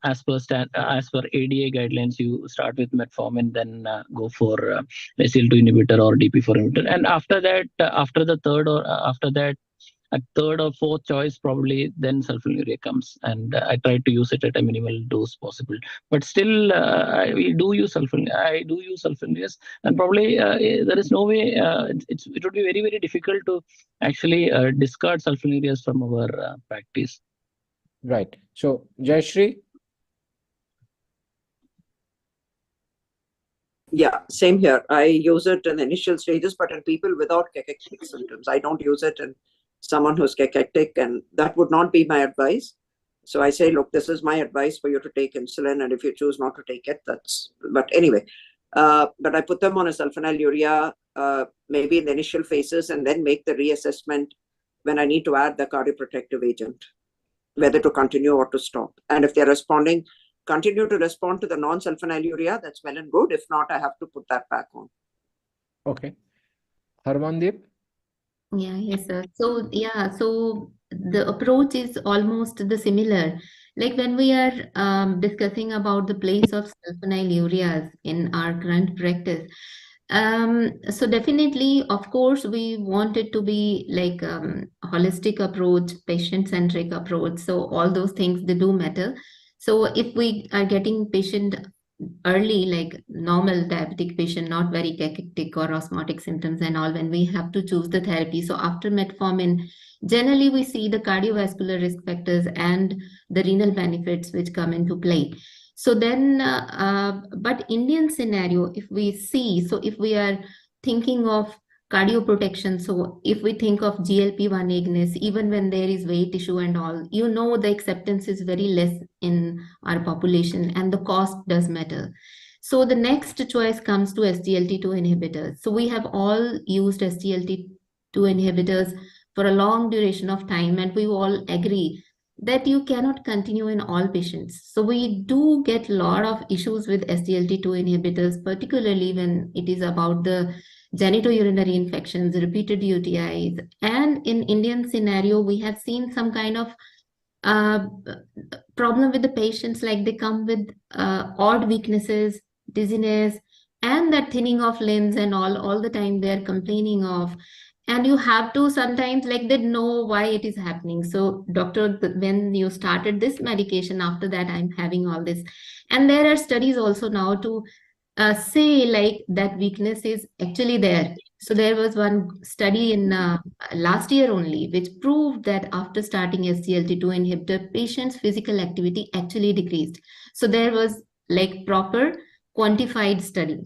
as per ADA guidelines. You start with metformin, then go for SGLT2 inhibitor or DP4 inhibitor, and after that, after a third or fourth choice, probably then sulfonylurea comes, and I try to use it at a minimal dose possible. But still, I do use sulfonylureas, and probably there is no way. It would be very, very difficult to actually discard sulfonylureas from our practice. Right. So, Jayashree? Yeah, same here. I use it in the initial stages, but in people without cachexic symptoms. I don't use it in someone who's cachexic, and that would not be my advice. So I say, look, this is my advice for you to take insulin, and if you choose not to take it, but anyway. But I put them on a sulfonylurea maybe in the initial phases, and then make the reassessment when I need to add the cardioprotective agent, whether to continue or to stop. And if they're continue to respond to the non-sulfonylurea, that's well and good. If not, I have to put that back on. Okay. Harmandeep? Yeah, yes, sir. So the approach is almost the similar. Like when we are discussing about the place of sulfonylureas in our current practice, so definitely, of course, we want it to be like holistic approach, patient-centric approach. So all those things, they do matter. So if we are getting patient early, like normal diabetic patient, not very cachexic or osmotic symptoms and all, when we have to choose the therapy. So after metformin, generally we see the cardiovascular risk factors and the renal benefits which come into play. So then, but Indian scenario, if we see, so if we are thinking of cardioprotection, so if we think of GLP-1 agonist, even when there is weight issue and all, the acceptance is very less in our population and the cost does matter. So the next choice comes to SGLT2 inhibitors. So we have all used SGLT2 inhibitors for a long duration of time, and we all agree that you cannot continue in all patients. So we do get a lot of issues with SGLT2 inhibitors, particularly when it is about the genitourinary infections, repeated UTIs. And in Indian scenario, we have seen some kind of problem with the patients, like they come with odd weaknesses, dizziness, and that thinning of limbs and all the time they're complaining of. And you have to sometimes, like, they know why it is happening. So doctor, when you started this medication, after that I'm having all this. And there are studies also now to say like that weakness is actually there. So there was one study in last year only, which proved that after starting SGLT2 inhibitor, patients' physical activity actually decreased. So there was like proper quantified study.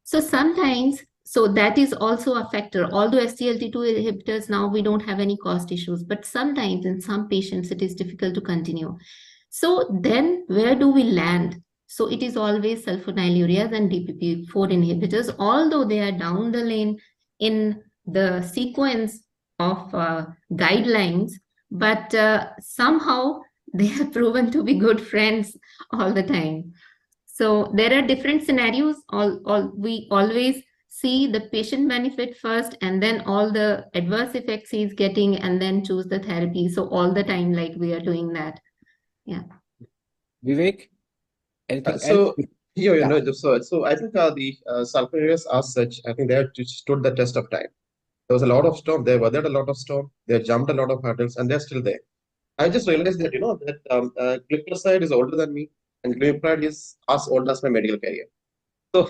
So sometimes, so that is also a factor. Although SGLT2 inhibitors now we don't have any cost issues, but sometimes in some patients it is difficult to continue. So then where do we land? So it is always sulfonylureas and DPP-4 inhibitors, although they are down the lane in the sequence of guidelines, but somehow they have proven to be good friends all the time. So there are different scenarios. We always see the patient benefit first, and then all the adverse effects he's getting, and then choose the therapy. So all the time, like we are doing that. Yeah. Vivek, anything else? So here, Yeah. so I think the sulfonylureas as such, I think they have stood the test of time. There was a lot of storm. They weathered a lot of storm. They jumped a lot of hurdles, and they're still there. I just realized that that glyphosate is older than me, and glimepiride is as old as my medical career.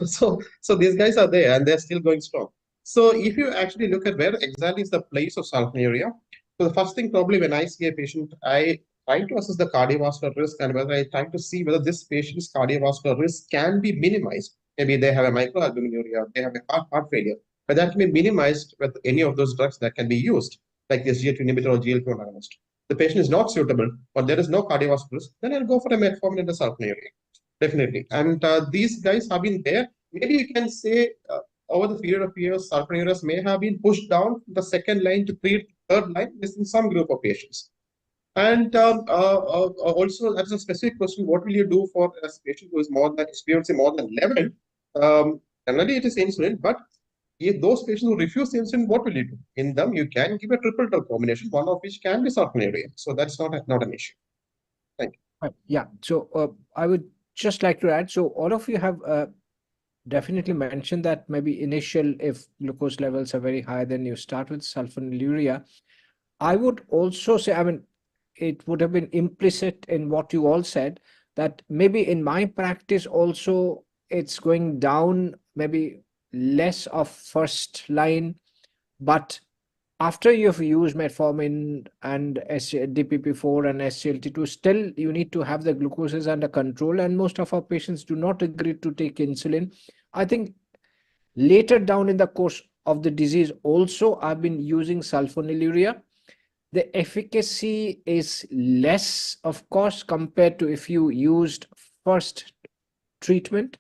So these guys are there, and they're still going strong. So if you actually look at where exactly is the place of sulfonylurea, so the first thing probably when I see a patient, I try to assess the cardiovascular risk and whether I try to see whether this patient's cardiovascular risk can be minimized. Maybe they have a microalbuminuria, they have a heart failure, but that can be minimized with any of those drugs that can be used, like this GLP inhibitor or GLP-1 agonist. The patient is not suitable, or there is no cardiovascular risk, then I'll go for a metformin and a sulfonylurea. Definitely. And these guys have been there. Maybe you can say over the period of years, sulfonylureas may have been pushed down from the second line to third line in some group of patients. And also, that's a specific question. What will you do for a patient who is experiencing more than 11? Generally, it is insulin, but if those patients who refuse insulin, what will you do? In them, you can give a triple drug combination, one of which can be sulfonylurea. So that's not an issue. Thank you. Yeah. So I would just like to add. So all of you have definitely mentioned that maybe initial, if glucose levels are very high, then you start with sulfonylurea. I would also say, I mean, it would have been implicit in what you all said that maybe in my practice also it's going down, maybe less of first line, but after you've used metformin and DPP4 and SGLT2, still you need to have the glucoses under control, and most of our patients do not agree to take insulin. I think later down in the course of the disease also I've been using sulfonylurea. The efficacy is less, of course, compared to if you used first treatment,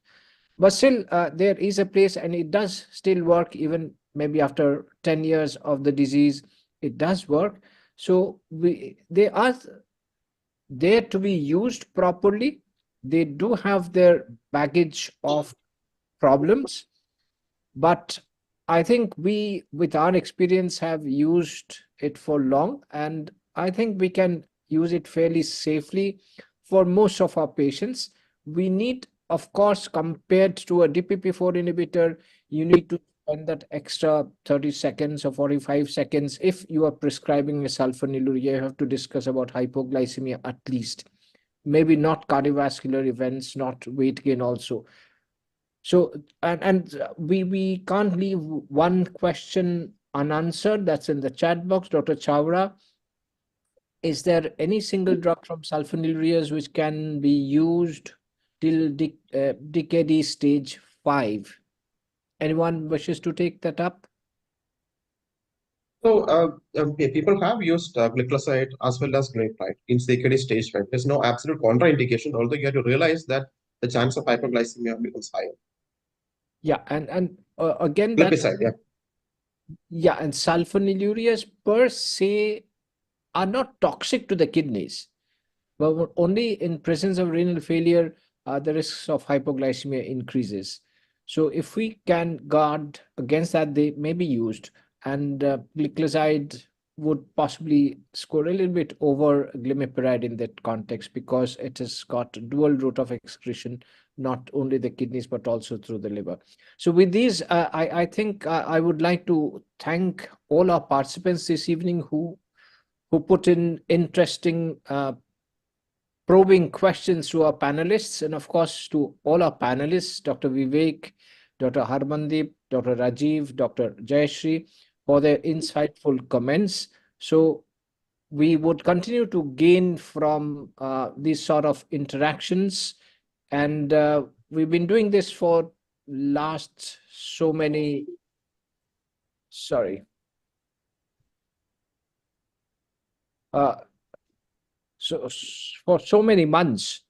but still there is a place, and it does still work even maybe after 10 years of the disease. It does work. So they are there to be used properly. They do have their baggage of problems, but I think we, with our experience, have used it for long, and I think we can use it fairly safely for most of our patients. We need, of course, compared to a DPP4 inhibitor, you need to spend that extra 30 seconds or 45 seconds. If you are prescribing a sulfonylurea, you have to discuss about hypoglycemia at least. Maybe not cardiovascular events, not weight gain also. So, and we can't leave one question unanswered. That's in the chat box. Dr. Chawra, is there any single drug from sulfonylureas which can be used till DKD stage 5? Anyone wishes to take that up? So people have used glyphosate as well as glimepiride in CKD stage 5. There's no absolute contraindication, although you have to realize that the chance of hypoglycemia becomes higher. Yeah, and again, Glipizide, yeah. Yeah, and sulfonylureas per se are not toxic to the kidneys, but only in presence of renal failure, the risks of hypoglycemia increases. So if we can guard against that, they may be used, and glycoside would possibly score a little bit over glimepiride in that context because it has got dual route of excretion, not only the kidneys but also through the liver. So with these, I think I would like to thank all our participants this evening who put in interesting probing questions to our panelists, and of course to all our panelists, Dr. Vivek, Dr. Harmandeep, Dr. Rajiv, Dr. Jayashree for their insightful comments. So we would continue to gain from these sort of interactions, and we've been doing this for last so many, for so many months,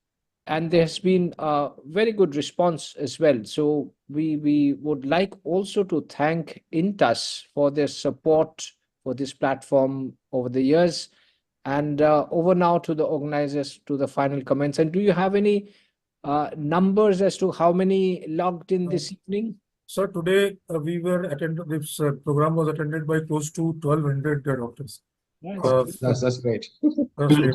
and there's been a very good response as well. So we would like also to thank Intas for their support for this platform over the years. And over now to the organizers, to the final comments. And do you have any numbers as to how many logged in this evening? So today we were attended. This program was attended by close to 1,200 doctors. That's great. That's great.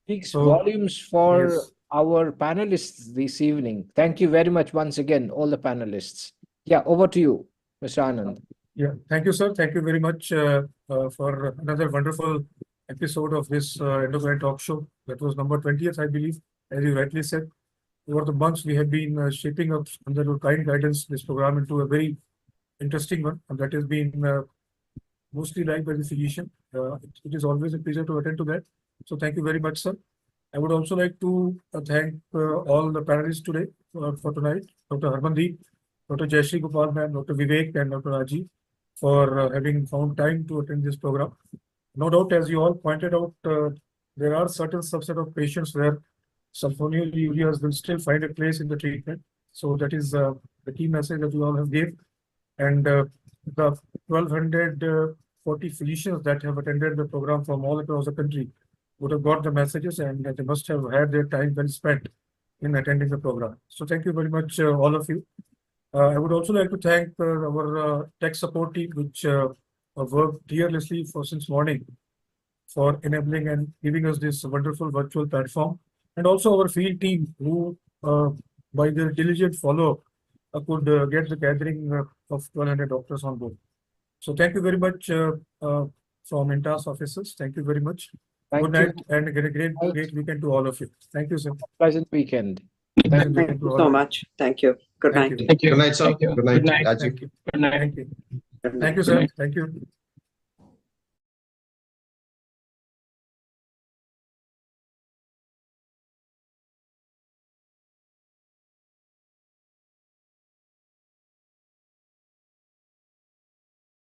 Speaks So, volumes for yes. our panelists this evening. Thank you very much once again, all the panelists. Yeah, over to you, Mr. Anand. Yeah, thank you, sir. Thank you very much for another wonderful episode of this Endocrine Talk Show. That was number 20th, I believe, as you rightly said. Over the months, we have been shaping up under your kind guidance this program into a very interesting one, and that has been mostly liked by the physician. It is always a pleasure to attend to that. So thank you very much, sir. I would also like to thank all the panelists today for tonight, Dr. Harmandeep, Dr. Jayashree Gopal ma'am, Dr. Vivek, and Dr. Rajiv for having found time to attend this program. No doubt, as you all pointed out, there are certain subset of patients where sulfonylureas will still find a place in the treatment. So that is the key message that you all have gave. And the 1,240 physicians that have attended the program from all across the country would have got the messages, and they must have had their time well spent in attending the program. So thank you very much, all of you. I would also like to thank our tech support team, which worked tirelessly since morning for enabling and giving us this wonderful virtual platform, and also our field team who, by their diligent follow-up, could get the gathering of 1,200 doctors on board. So thank you very much from Intas offices. Thank you very much. Good night, and get a great weekend to all of you. Thank you, sir. Pleasant weekend. Pleasant Thank weekend to you all so of you. much. Thank you. Good Thank night. you. Thank you. Good night, sir. Thank you. Good night, Good night. Rajiv. Thank you. Good night. Thank you. Good night. Thank you, sir. Thank you.